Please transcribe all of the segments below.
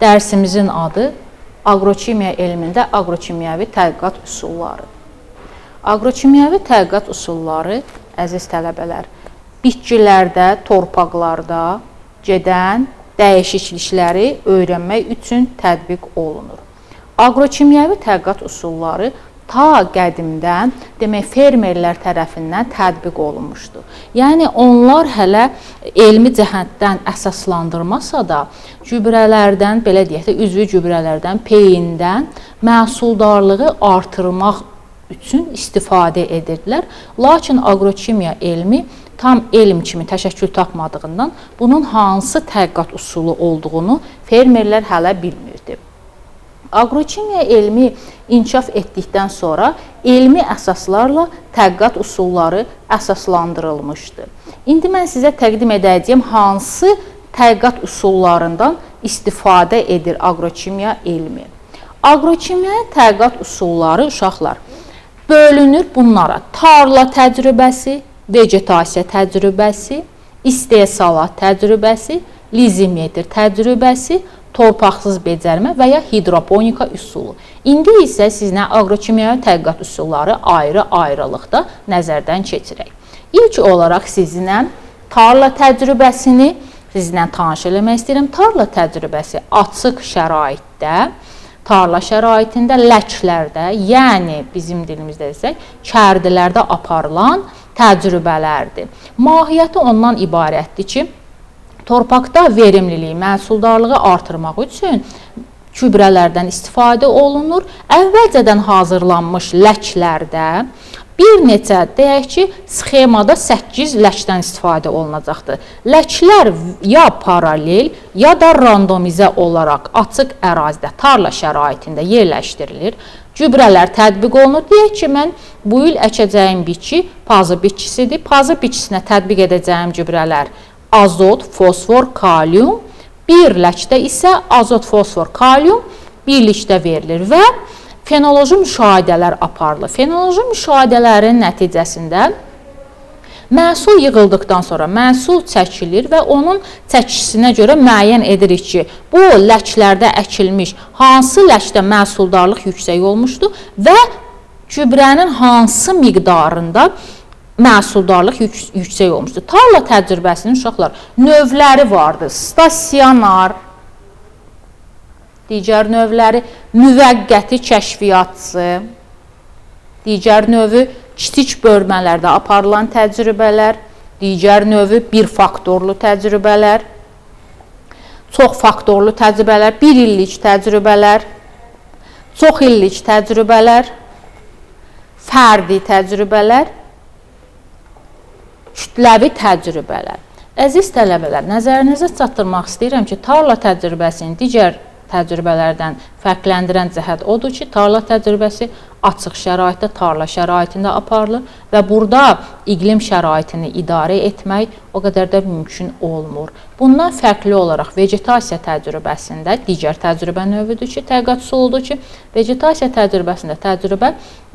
Dərsimizin adı aqrokimya elmində aqrokimyəvi tədqiqat üsulları. Aqrokimyəvi tədqiqat üsulları, əziz tələbələr, bitkilərdə, torpaqlarda gedən dəyişiklikləri öyrənmək üçün tətbiq olunur. Aqrokimyəvi tədqiqat üsulları ta qədimdən demək fermerlər tərəfindən tətbiq olunmuşdur. Yəni onlar hələ elmi cəhətdən əsaslandırmasa da gübrələrdən, belə deyək də, üzvü gübrələrdən, peyindən məhsuldarlığı artırmaq üçün istifadə edirdilər. Lakin aqrokimya elmi tam elm kimi təşəkkül tapmadığından bunun hansı tədqiqat üsulu olduğunu fermerlər hələ bilmirdi. Aqrokimya elmi inkişaf etdikdən sonra elmi əsaslarla tədqiqat üsulları əsaslandırılmışdı. İndi mən sizə təqdim edəcəyim hansı tədqiqat üsullarından istifadə edir aqrokimya elmi. Aqrokimya tədqiqat üsulları, uşaqlar, bölünür bunlara: tarla təcrübəsi, vegetasiya təcrübəsi, istehsalat təcrübəsi, lizimetr təcrübəsi, torpaqsız becərmə və ya hidroponika üsulu. İndi isə sizinlə aqrokimyəvi tədqiqat üsulları ayrı-ayrılıqda nəzərdən keçirək. İlk olaraq sizinlə tarla təcrübəsini sizinlə tanış eləmək istəyirəm. Tarla təcrübəsi açıq şəraitdə, tarla şəraitində, ləklərdə, yəni bizim dilimizdə desək, kərdilərdə aparılan təcrübələrdir. Mahiyyəti ondan ibarətdir ki, torpaqda verimliliyi, məhsuldarlığı artırmaq üçün gübrələrdən istifadə olunur. Əvvəlcədən hazırlanmış ləklərdə bir neçə, deyək ki, sxemada 8 ləkdən istifadə olunacaqdır. Ləklər ya paralel, ya da randomizə olaraq açıq ərazidə, tarla şəraitində yerləşdirilir. Gübrələr tətbiq olunur. Deyək ki, mən bu il əkəcəyim bitki pazı bitkisidir. Pazı bitkisinə tətbiq edəcəyim gübrələr azot, fosfor, kalium, bir ləkdə isə azot, fosfor, kalium birlikdə verilir və fenoloji müşahidələr aparılır. Fenoloji müşahidələrin nəticəsində məhsul yığıldıqdan sonra məhsul çəkilir və onun çəkisinə görə müəyyən edirik ki, bu ləklərdə əkilmiş hansı ləkdə məhsuldarlıq yüksək olmuşdur və gübrənin hansı miqdarında məhsuldarlıq yüksək olmuşdur. Tarla təcrübəsinin, uşaqlar, növləri vardır. Stasionar, digər növləri müvəqqəti kəşfiyyatçı, digər növü kiçik bölmələrdə aparılan təcrübələr, digər növü bir faktorlu təcrübələr, çox faktorlu təcrübələr, bir illik təcrübələr, çox illik təcrübələr, fərdi təcrübələr, kütləvi təcrübələr. Əziz tələbələr, nəzərinizə çatdırmaq istəyirəm ki, tarla təcrübəsinin digər təcrübələrdən fərqləndirən cəhət odur ki, tarla təcrübəsi açıq şəraitdə, tarla şəraitində aparılır və burada iqlim şəraitini idarə etmək o qədər də mümkün olmur. Bundan fərqli olaraq vegetasiya təcrübəsində digər təcrübə növüdür ki, tədqiqat üsuludur ki, vegetasiya təcrübəsində təcrübə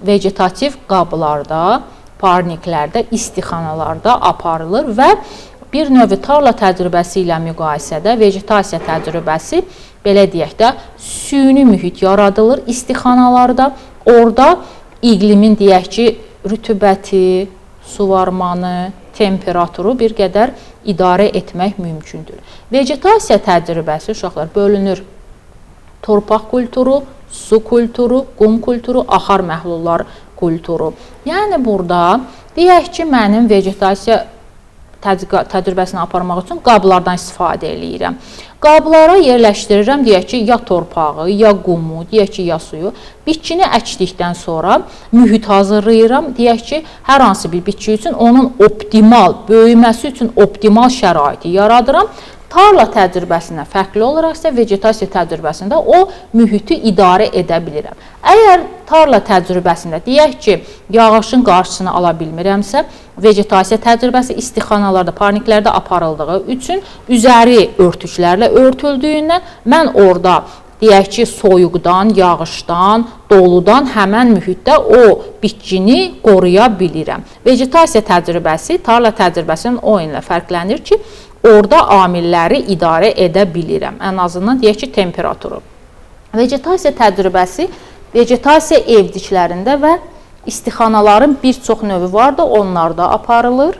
vegetativ qablarda, parniklərdə, istixanalarda aparılır və bir növü tarla təcrübəsi ilə müqayisədə vegetasiya təcrübəsi, belə deyək də, süni mühit yaradılır istixanalarda. Orada iqlimin, deyək ki, rütubəti, suvarmanı, temperaturu bir qədər idarə etmək mümkündür. Vegetasiya təcrübəsi, uşaqlar, bölünür torpaq kulturu, su kulturu, qum kulturu, axar məhlullar kulturu. Yəni burada deyək ki, mənim vegetasiya təcrübəsini aparmaq üçün qablardan istifadə edirəm. Qablara yerləşdirirəm, deyək ki, ya torpağı, ya qumu, deyək ki, ya suyu. Bitkini əkdikdən sonra mühit hazırlayıram. Deyək ki, hər hansı bir bitki üçün onun optimal, böyüməsi üçün optimal şəraiti yaradıram. Tarla təcrübəsindən fərqli olaraq isə vegetasiya təcrübəsində o mühiti idarə edə bilirəm. Əgər tarla təcrübəsində deyək ki, yağışın qarşısını ala bilmirəmsə, vegetasiya təcrübəsi istixanalarda, parniklərdə aparıldığı üçün üzəri örtüklərlə örtüldüyündən mən orada deyək ki, soyuqdan, yağışdan, doludan həmən mühitdə o bitkini qoruya bilirəm. Vegetasiya təcrübəsi tarla təcrübəsinin o ilə fərqlənir ki, orada amilləri idarə edə bilirəm. Ən azından deyək ki, temperaturu. Vegetasiya təcrübəsi vegetasiya evdiklərində və istixanaların bir çox növü var da, onlarda aparılır.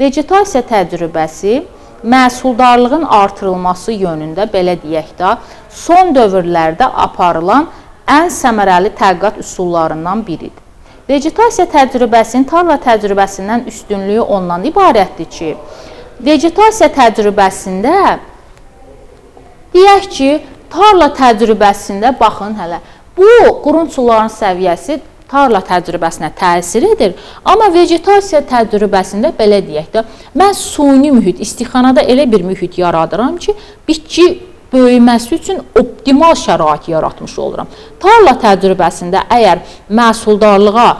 Vegetasiya təcrübəsi məhsuldarlığın artırılması yönündə, belə deyək də, son dövrlərdə aparılan ən səmərəli tədqiqat üsullarından biridir. Vegetasiya təcrübəsinin tarla təcrübəsindən üstünlüyü ondan ibarətdir ki, vegetasiya təcrübəsində deyək ki, tarla təcrübəsində baxın hələ, bu qurunçuların səviyyəsi tarla təcrübəsinə təsir edir. Amma vegetasiya təcrübəsində belə deyək də, mən suni mühit, istixanada elə bir mühit yaradıram ki, bitki böyüməsi üçün optimal şərait yaratmış oluram. Tarla təcrübəsində əgər məhsuldarlığa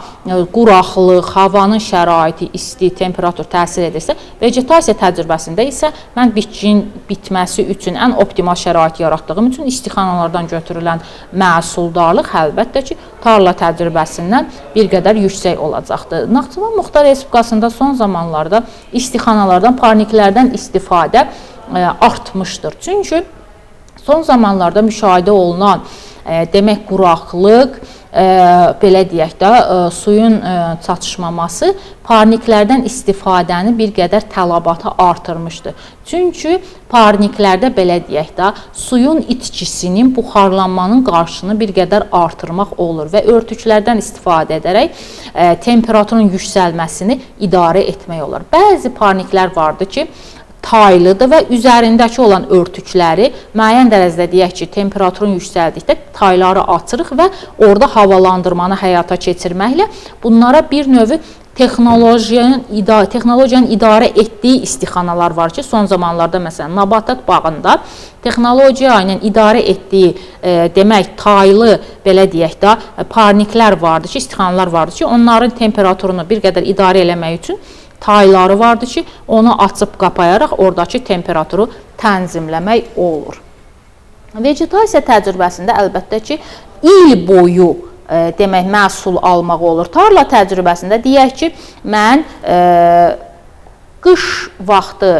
quraqlıq, havanın şəraiti, isti, temperatur təsir edirsə, vegetasiya təcrübəsində isə mən bitkinin bitməsi üçün ən optimal şərait yaratdığım üçün istixanalardan götürülən məhsuldarlıq əlbəttə ki, tarla təcrübəsindən bir qədər yüksək olacaqdır. Naxçıvan Muxtar Respublikasında son zamanlarda istixanalardan, parniklərdən istifadə artmışdır. Çünki son zamanlarda müşahidə olunan demək quraqlıq, belə deyək də, suyun çatışmaması parniklərdən istifadəni bir qədər tələbatı artırmışdır. Çünki parniklərdə belə deyək də, suyun itkisinin, buxarlanmanın qarşısını bir qədər artırmaq olur və örtüklərdən istifadə edərək temperaturun yüksəlməsini idarə etmək olur. Bəzi parniklər vardır ki, taylıdır və üzərindəki olan örtükləri müəyyən dərəcədə deyək ki, temperaturun yüksəldikdə tayları açırıq və orada havalandırmanı həyata keçirməklə bunlara bir növ texnologiyanın idarə etdiyi istixanalar var ki, son zamanlarda məsələn Nabatat bağında texnologiya ilə idarə etdiyi demək taylı belə deyək də parniklər vardır ki, istixanalar vardır ki, onların temperaturunu bir qədər idarə eləmək üçün tayları vardır ki, onu açıb qapayaraq oradakı temperaturu tənzimləmək olur. Vegetasiya təcrübəsində əlbəttə ki, il boyu demək məhsul almaq olur. Tarla təcrübəsində deyək ki, mən qış vaxtı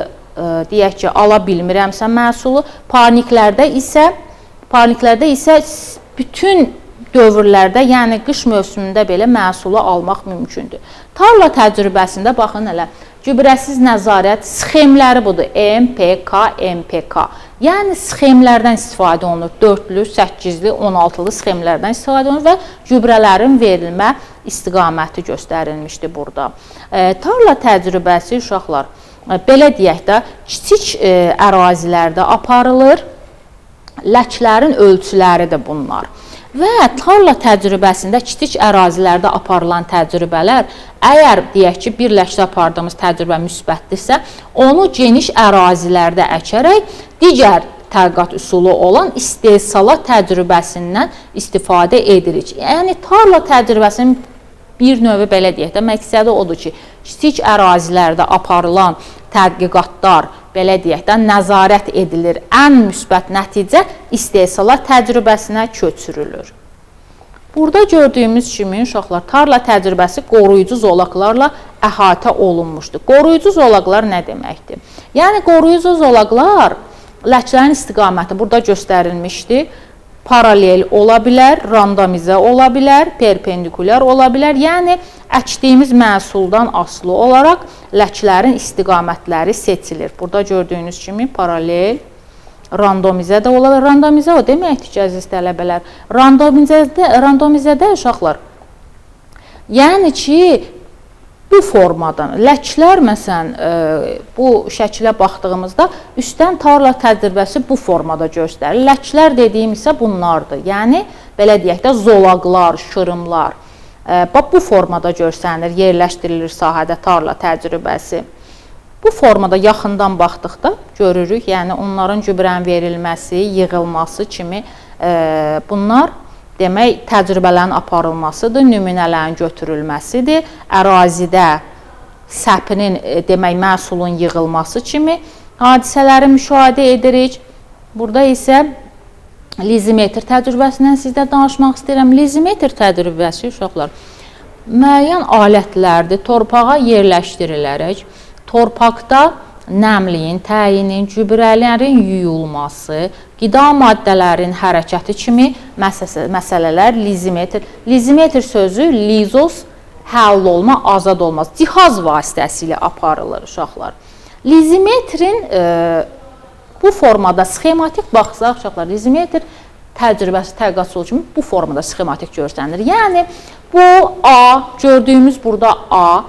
deyək ki, ala bilmirəmsə məhsulu, parniklərdə isə bütün dövrlərdə, yəni qış mövsümündə belə məhsulu almaq mümkündür. Tarla təcrübəsində baxın hələ, gübrəsiz nəzarət sxemləri budur, MPK, MPK. Yəni sxemlərdən istifadə olunur, 4-lü, 8-li, 16-lı sxemlərdən istifadə olunur və gübrələrin verilmə istiqaməti göstərilmişdir burada. Tarla təcrübəsi uşaqlar, belə deyək də, kiçik ərazilərdə aparılır, ləklərin ölçüləridir bunlar. Və tarla təcrübəsində kiçik ərazilərdə aparılan təcrübələr, əgər deyək ki, bir ləkdə apardığımız təcrübə müsbətdirsə, onu geniş ərazilərdə əkərək digər tədqiqat üsulu olan istehsala təcrübəsindən istifadə edirik. Yəni tarla təcrübəsinin bir növü belə deyək də, məqsədi odur ki, kiçik ərazilərdə aparılan tədqiqatlar belə deyək də, nəzarət edilir. Ən müsbət nəticə istehsala təcrübəsinə köçürülür. Burada gördüyümüz kimi uşaqlar tarla təcrübəsi qoruyucu zolaqlarla əhatə olunmuşdur. Qoruyucu zolaqlar nə deməkdir? Yəni qoruyucu zolaqlar ləklərin istiqaməti burada göstərilmişdir. Paralel ola bilər, randomizə ola bilər, perpendikulyar ola bilər. Yəni əkdiyimiz məhsuldan asılı olaraq ləklərin istiqamətləri seçilir. Burada gördüyünüz kimi paralel, randomizə də ola bilər. Randomizə o deməkdir ki, əziz tələbələr, randomizədə uşaqlar, yəni ki, bu formadan, ləklər məsələn, bu şəkilə baxdığımızda üstdən tarla təcrübəsi bu formada göstərilir. Ləklər dediyim isə bunlardır. Yəni, belə deyək də, zolaqlar, şırımlar bu formada göstərilir, yerləşdirilir sahədə tarla təcrübəsi. Bu formada yaxından baxdıqda görürük, yəni onların gübrənin verilməsi, yığılması kimi bunlar demək, təcrübələrin aparılmasıdır, nümunələrin götürülməsidir, ərazidə səpinin, demək, məhsulun yığılması kimi hadisələri müşahidə edirik. Burada isə lizimetr təcrübəsindən sizdə danışmaq istəyirəm. Lizimetr təcrübəsi, uşaqlar, müəyyən alətlərdir, torpağa yerləşdirilərək, torpaqda nəmliyin təyini, gübrələrin yuyulması, qida maddələrin hərəkəti kimi məsələlər lizimetr. Lizimetr sözü lizos, həll olma, azad olmaz. Cihaz vasitəsilə aparılır uşaqlar. Lizimetrin bu formada sxematik baxsaq uşaqlar, lizimetr təcrübəsi tədqiqatçı kimi bu formada sxematik görsənir. Yəni bu A, gördüyümüz burada A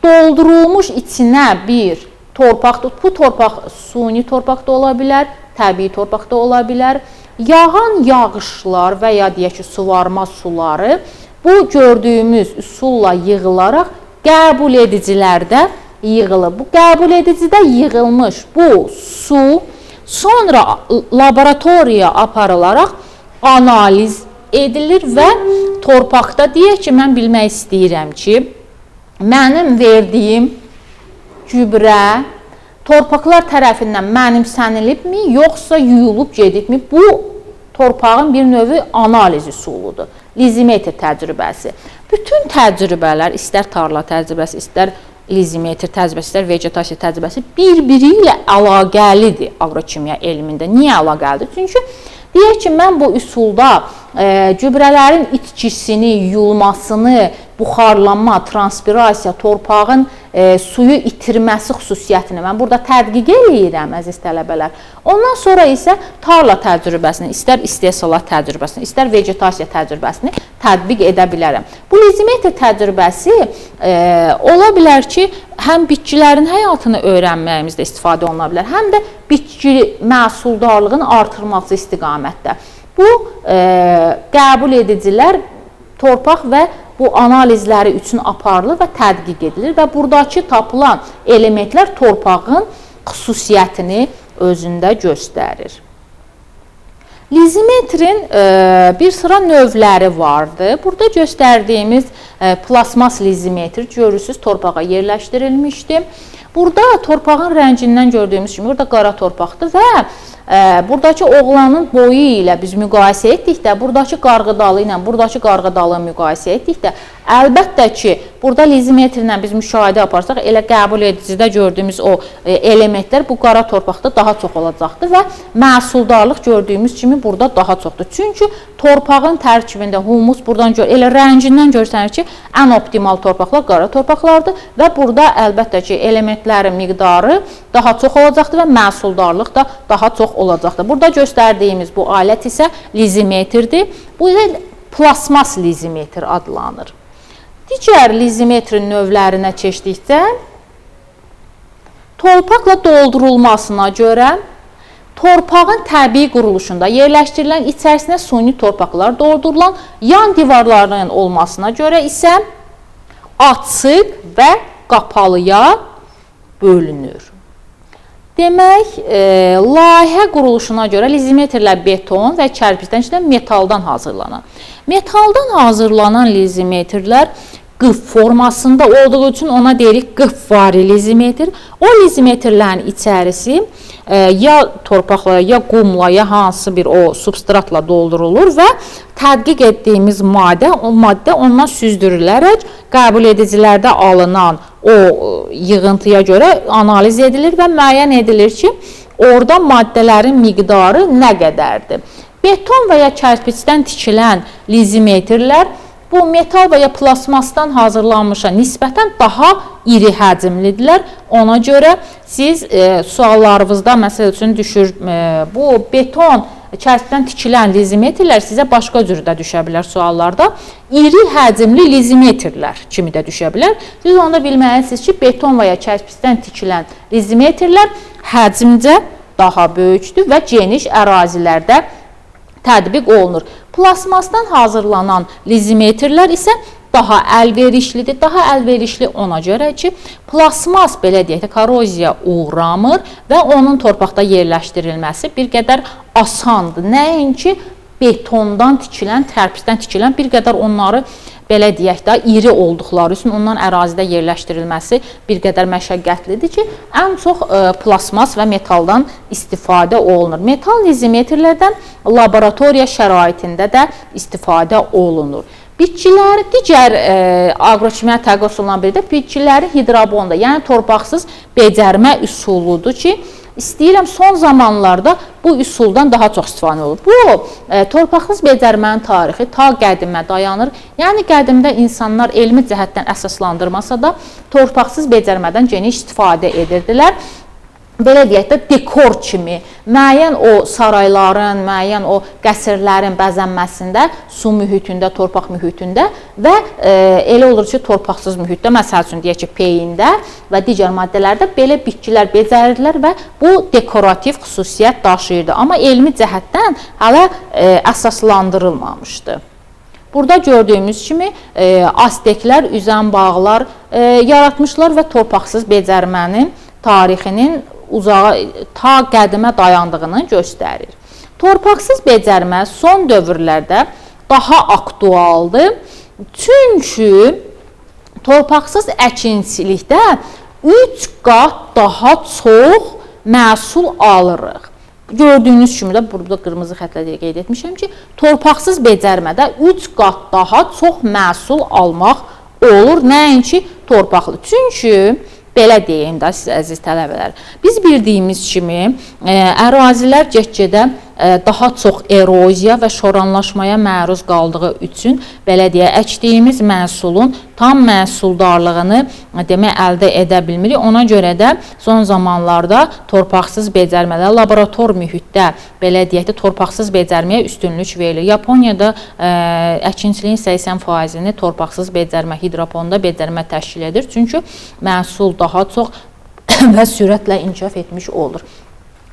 doldurulmuş içinə bir torpaq, bu torpaq suni torpaq da ola bilər, təbii torpaq da ola bilər. Yağan yağışlar və ya deyək ki, suvarma suları bu gördüyümüz üsulla yığılaraq qəbul edicilərdə yığılır. Bu qəbul edicidə yığılmış bu su sonra laboratoriyaya aparılaraq analiz edilir və torpaqda deyək ki, mən bilmək istəyirəm ki, mənim verdiyim gübrə torpaqlar tərəfindən mənimsənilibmi, yoxsa yuyulub gedibmi? Bu torpağın bir növü analiz üsuludur. Lizimetr təcrübəsi. Bütün təcrübələr, istər tarla təcrübəsi, istər lizimetr təcrübəsi, istər vegetasiya təcrübəsi bir-biri ilə əlaqəlidir aqrokimya elmində. Niyə əlaqəlidir? Çünki deyək ki, mən bu üsulda gübrələrin itkisini, yuyulmasını, buxarlanma, transpirasiya, torpağın suyu itirməsi xüsusiyyətini mən burada tədqiq eləyirəm, əziz tələbələr. Ondan sonra isə tarla təcrübəsini, istər istehsalat təcrübəsini, istər vegetasiya təcrübəsini tətbiq edə bilərəm. Bu lizimetr təcrübəsi ola bilər ki, həm bitkilərin həyatını öyrənməyimizdə istifadə oluna bilər, həm də bitki məhsuldarlığın artırması istiqamətdə. Bu qəbul edicilər torpaq və bu analizləri üçün aparılır və tədqiq edilir və buradakı tapılan elementlər torpağın xüsusiyyətini özündə göstərir. Lizimetrin bir sıra növləri vardı. Burada göstərdiyimiz plasmas lizimetr görürsünüz torpağa yerləşdirilmişdi. Burada torpağın rəngindən gördüyümüz kimi burada qara torpaqdır və buradakı oğlanın boyu ilə biz müqayisə etdikdə, buradakı qarğıdalı ilə buradakı qarğıdalı müqayisə etdikdə, əlbəttə ki, burada lizimetrlə biz müşahidə aparsaq, elə qəbul edicidə gördüyümüz o elementlər bu qara torpaqda daha çox olacaqdır və məhsuldarlıq gördüyümüz kimi burada daha çoxdur. Çünki torpağın tərkibində humus buradan elə rəngindən görsənir ki, ən optimal torpaqlar qara torpaqlardır və burada əlbəttə ki, elementlərin miqdarı daha çox olacaqdır və məhsuldarlıq da daha çox olacaqdır. Burada göstərdiyimiz bu alət isə lizimetrdir. Bu ilə plasmas lizimetr adlanır. Digər lizimetrin növlərinə keçdikdə, torpaqla doldurulmasına görə torpağın təbii quruluşunda yerləşdirilən içərisinə suni torpaqlar doldurulan yan divarlarının olmasına görə isə açıq və qapalıya bölünür. Demək, layihə quruluşuna görə lizimetrlər beton və kərpicdən metaldan hazırlanan. Metaldan hazırlanan lizimetrlər qıf formasında olduğu üçün ona deyirik qıfvari lizimetr. O lizimetrlərin içərisi ya torpaqla, ya qumla, ya hansı bir o substratla doldurulur və tədqiq etdiyimiz maddə ondan süzdürülərək qəbul edicilərdə alınan o yığıntıya görə analiz edilir və müəyyən edilir ki, orada maddələrin miqdarı nə qədərdir. Beton və ya kərpicdən tikilən lizimetrlər bu metal və ya plasmasdan hazırlanmışa nisbətən daha iri həcmlidirlər. Ona görə siz suallarınızda məsəl üçün düşür, bu beton, kərpicdən tikilən lizimetrlər sizə başqa cürdə düşə bilər suallarda. İri həcmli lizimetrlər kimi də düşə bilər. Siz onda bilməlisiniz ki, beton və ya kərpicdən tikilən lizimetrlər həcmcə daha böyükdür və geniş ərazilərdə tətbiq olunur. Plasmasdan hazırlanan lizimetrlər isə daha əlverişlidir. Daha əlverişli ona görə ki, plasmas belə deyək də koroziyaya uğramır və onun torpaqda yerləşdirilməsi bir qədər asandır. Nəinki betondan tikilən, kərpicdən tikilən bir qədər onları belə deyək də iri olduqları üçün ondan ərazidə yerləşdirilməsi bir qədər məşəqqətlidir ki, ən çox plasmas və metaldan istifadə olunur. Metal lizimetrlərdən laboratoriya şəraitində də istifadə olunur. Bitkiləri digər aqrokimya təqaüd üsulundan biri də bitkiləri hidrobonda, yəni torpaqsız becərmə üsuludur ki, İstəyirəm son zamanlarda bu üsuldan daha çox istifadə olur. Bu torpaqsız becərmənin tarixi ta qədimə dayanır. Yəni qədimdə insanlar elmi cəhətdən əsaslandırmasa da torpaqsız becərmədən geniş istifadə edirdilər. Belə deyək də dekor kimi müəyyən o sarayların, müəyyən o qəsrlərin bəzənməsində, su mühitində, torpaq mühitində və elə olur ki, torpaqsız mühitdə, məsəl üçün deyək ki, peyində və digər maddələrdə belə bitkilər becərirdilər və bu dekorativ xüsusiyyət daşıyırdı. Amma elmi cəhətdən hələ əsaslandırılmamışdı. Burada gördüyümüz kimi Azteklər üzən bağlar yaratmışlar və torpaqsız becərmənin tarixinin uzağa, ta qədimə dayandığını göstərir. Torpaqsız becərmə son dövrlərdə daha aktualdır. Çünki torpaqsız əkinçilikdə 3 qat daha çox məhsul alırıq. Gördüyünüz kimi də burada qırmızı xətlə deyə qeyd etmişəm ki, torpaqsız becərmədə 3 qat daha çox məhsul almaq olur, nəinki torpaqlı. Çünki belə deyim də sizə əziz tələbələr. Biz bildiyimiz kimi ərazilər get-gedə daha çox eroziya və şoranlaşmaya məruz qaldığı üçün belə deyək, əkdiyimiz məhsulun tam məhsuldarlığını demək əldə edə bilmirik. Ona görə də son zamanlarda torpaqsız becərmələr laborator mühitdə belə deyək də torpaqsız becərməyə üstünlük verilir. Yaponiyada əkinçiliyin 80%-ni torpaqsız becərmə, hidroponda becərmə təşkil edir. Çünki məhsul daha çox və sürətlə inkişaf etmiş olur.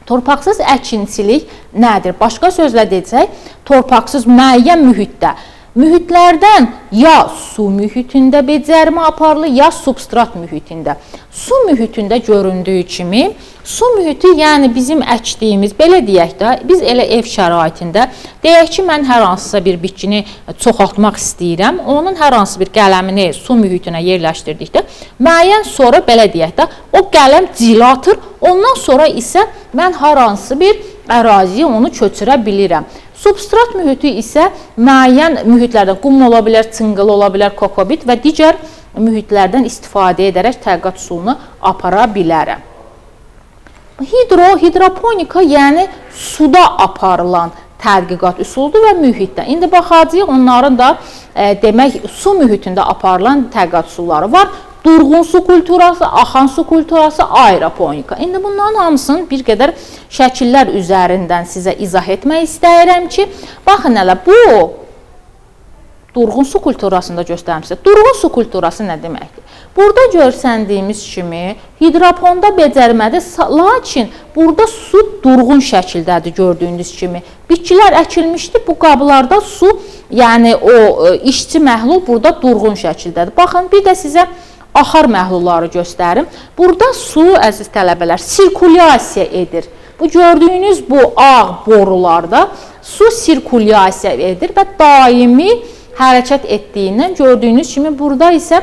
Torpaqsız əkinçilik nədir? Başqa sözlə desək, torpaqsız müəyyən mühitdə, mühitlərdən ya su mühitində becərmə aparılır, ya substrat mühitində. Su mühitində göründüyü kimi, su mühiti, yəni bizim əkdiyimiz, belə deyək də, biz elə ev şəraitində, deyək ki, mən hər hansısa bir bitkini çoxaltmaq istəyirəm, onun hər hansı bir qələmini su mühitinə yerləşdirdikdə, müəyyən sonra, belə deyək də, o qələm cilatır, ondan sonra isə mən hər hansı bir əraziyə onu köçürə bilirəm. Substrat mühiti isə müəyyən mühitlərdə qum ola bilər, çınqıl ola bilər, kokobit və digər mühitlərdən istifadə edərək tədqiqat üsulunu apara bilərəm. Hidroponika, yəni suda aparılan tədqiqat üsuludur və mühitdə. İndi baxacağıq, onların da demək su mühitində aparılan tədqiqat üsulları var. Durğun su kulturası, axan su kulturası, aeroponika. İndi bunların hamısını bir qədər şəkillər üzərindən sizə izah etmək istəyirəm ki, baxın hələ bu durğun su kulturasında göstərim sizə. Durğun su kulturası nə deməkdir? Burada görsəndiyimiz kimi hidroponda becərmədir, lakin burada su durğun şəkildədir gördüyünüz kimi. Bitkilər əkilmişdir, bu qablarda su, yəni o işçi məhlul burada durğun şəkildədir. Baxın, bir də sizə axar məhlulları göstərim. Burada su, əziz tələbələr, sirkulyasiya edir. Bu gördüyünüz bu ağ borularda su sirkulyasiya edir və daimi hərəkət etdiyindən gördüyünüz kimi burada isə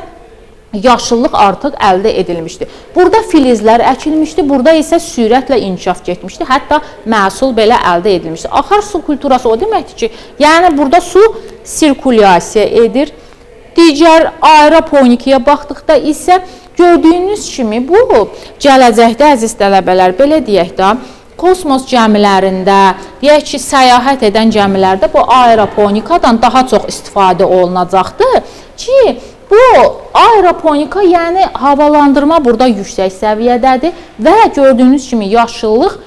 yaşıllıq artıq əldə edilmişdir. Burada filizlər əkilmişdir, burada isə sürətlə inkişaf getmişdir, hətta məhsul belə əldə edilmişdir. Axar su kulturası o deməkdir ki, yəni burada su sirkulyasiya edir. Digər aeroponikaya baxdıqda isə gördüyünüz kimi bu gələcəkdə əziz tələbələr, belə deyək də, kosmos gəmilərində, deyək ki, səyahət edən gəmilərdə bu aeroponikadan daha çox istifadə olunacaqdır ki, bu aeroponika, yəni havalandırma burada yüksək səviyyədədir və gördüyünüz kimi yaşıllıq,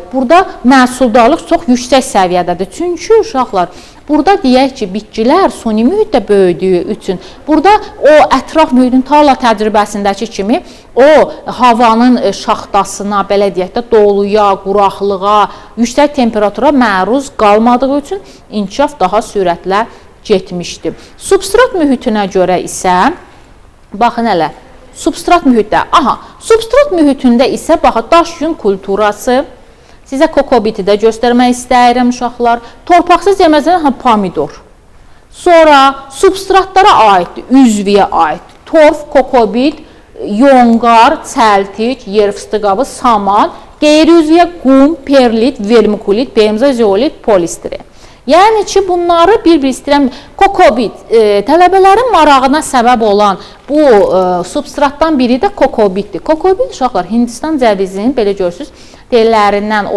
burada məhsuldarlıq çox yüksək səviyyədədir. Çünki uşaqlar, burada deyək ki, bitkilər suni mühitdə böyüdüyü üçün, burada o ətraf mühitin tarla təcrübəsindəki kimi o havanın şaxtasına, belə deyək də, doluya, quraqlığa, yüksək temperatura məruz qalmadığı üçün inkişaf daha sürətlə getmişdir. Substrat mühitinə görə isə, baxın hələ, substrat mühitdə, substrat mühitində isə, baxın, daş yün kulturası, sizə kokobiti də göstərmək istəyirəm uşaqlar. Torpaqsız yeməzdən pomidor. Sonra substratlara aiddir, üzviyə aiddir. Torf, kokobit, yonqar, çəltik, yer fıstığı qabı, saman, qeyri-üzviyə qum, perlit, vermikulit, benzozeolit, polistiren. Yəni ki, bunları bir-bir istəyirəm. Kokobit, tələbələrin marağına səbəb olan bu substratdan biri də kokobitdir. Kokobit uşaqlar Hindistan cəvizinin belə görürsünüz, tellərindən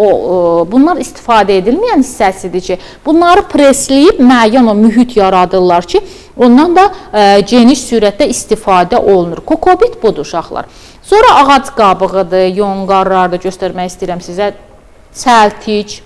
bunlar istifadə edilməyən hissəsidir ki, bunları presləyib müəyyən o mühit yaradırlar ki, ondan da geniş sürətdə istifadə olunur. Kokobit budur uşaqlar. Sonra ağac qabığıdır, yonqarlardır, göstərmək istəyirəm sizə, çəltik.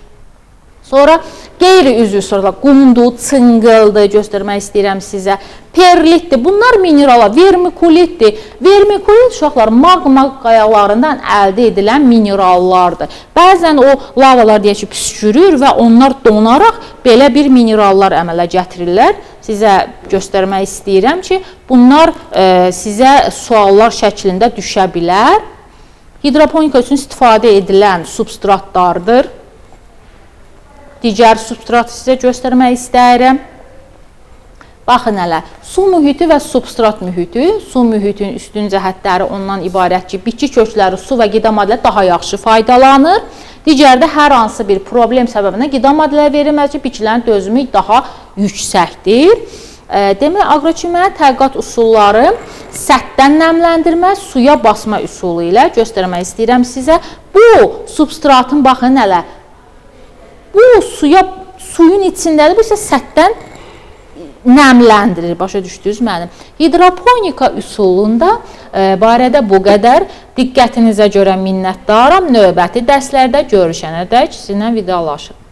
Sonra qeyri-üzvü sorlar, qumdur, çınqıldır, göstərmək istəyirəm sizə, perlitdir. Bunlar minerallar, vermikulitdir. Vermikulit uşaqlar maqma qayalarından əldə edilən minerallardır. Bəzən o lavalar deyək ki, püskürür və onlar donaraq belə bir minerallar əmələ gətirirlər. Sizə göstərmək istəyirəm ki, bunlar sizə suallar şəklində düşə bilər. Hidroponika üçün istifadə edilən substratlardır. Digər substratı sizə göstərmək istəyirəm. Baxın hələ, su mühiti və substrat mühiti. Su mühitin üstün cəhətləri ondan ibarət ki, bitki kökləri su və qida maddələri daha yaxşı faydalanır. Digərdə hər hansı bir problem səbəbindən qida maddələri verilməz ki, bitkilərin dözümü daha yüksəkdir. Demək, aqroçimyəvi tədqiqat üsulları səthdən nəmləndirmə, suya basma üsulu ilə göstərmək istəyirəm sizə. Bu substratın, baxın hələ, bu suyun içindədir, bu isə səthdən nəmləndirir, başa düşdünüz mənim. Hidroponika üsulunda barədə bu qədər. Diqqətinizə görə minnətdaram. Növbəti dərslərdə görüşənədək sizinlə vidalaşırım.